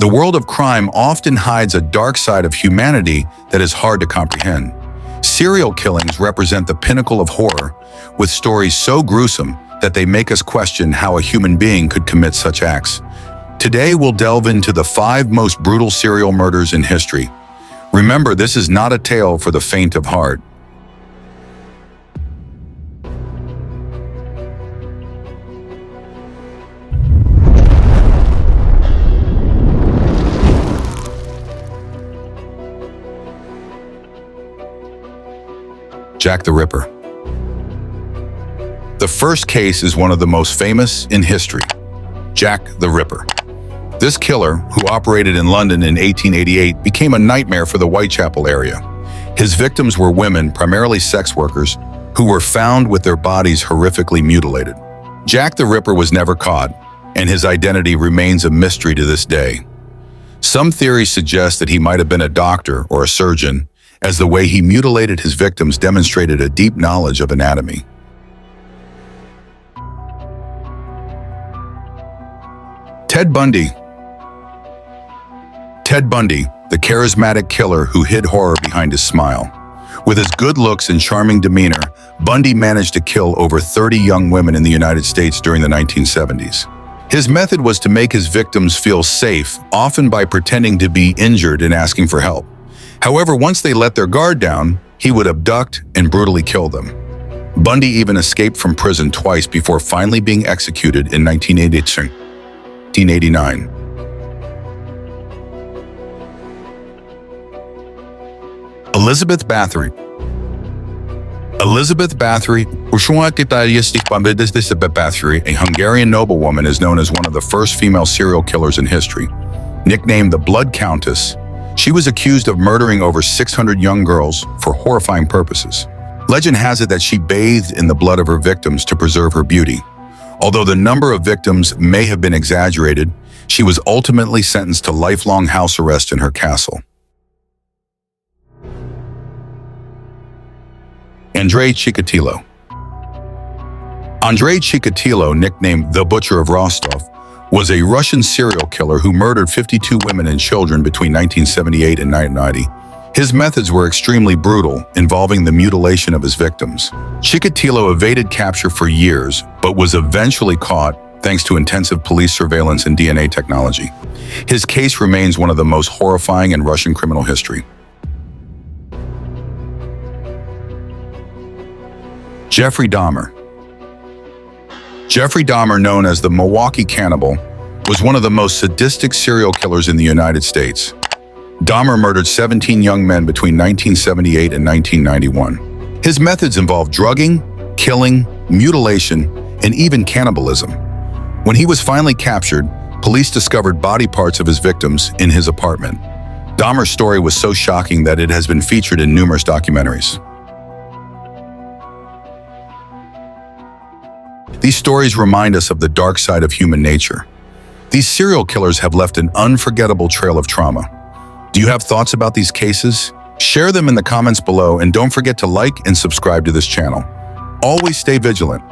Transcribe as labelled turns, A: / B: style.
A: The world of crime often hides a dark side of humanity that is hard to comprehend. Serial killings represent the pinnacle of horror, with stories so gruesome that they make us question how a human being could commit such acts. Today, we'll delve into the 5 most brutal serial murders in history. Remember, this is not a tale for the faint of heart. Jack the Ripper. The first case is one of the most famous in history. Jack the Ripper. This killer, who operated in London in 1888, became a nightmare for the Whitechapel area. His victims were women, primarily sex workers, who were found with their bodies horrifically mutilated. Jack the Ripper was never caught, and his identity remains a mystery to this day. Some theories suggest that he might have been a doctor or a surgeon, as the way he mutilated his victims demonstrated a deep knowledge of anatomy. Ted Bundy. Ted Bundy, the charismatic killer who hid horror behind his smile. With his good looks and charming demeanor, Bundy managed to kill over 30 young women in the United States during the 1970s. His method was to make his victims feel safe, often by pretending to be injured and asking for help. However, once they let their guard down, he would abduct and brutally kill them. Bundy even escaped from prison twice before finally being executed in 1989. Elizabeth Bathory. Elizabeth Bathory, a Hungarian noblewoman, is known as one of the first female serial killers in history. Nicknamed the Blood Countess, she was accused of murdering over 600 young girls for horrifying purposes. Legend has it that she bathed in the blood of her victims to preserve her beauty. Although the number of victims may have been exaggerated, she was ultimately sentenced to lifelong house arrest in her castle. Andrei Chikatilo. Andrei Chikatilo, nicknamed the Butcher of Rostov, was a Russian serial killer who murdered 52 women and children between 1978 and 1990. His methods were extremely brutal, involving the mutilation of his victims. Chikatilo evaded capture for years, but was eventually caught thanks to intensive police surveillance and DNA technology. His case remains one of the most horrifying in Russian criminal history. Jeffrey Dahmer. Jeffrey Dahmer, known as the Milwaukee Cannibal, was one of the most sadistic serial killers in the United States. Dahmer murdered 17 young men between 1978 and 1991. His methods involved drugging, killing, mutilation, and even cannibalism. When he was finally captured, police discovered body parts of his victims in his apartment. Dahmer's story was so shocking that it has been featured in numerous documentaries. These stories remind us of the dark side of human nature. These serial killers have left an unforgettable trail of trauma. Do you have thoughts about these cases? Share them in the comments below, and don't forget to like and subscribe to this channel. Always stay vigilant.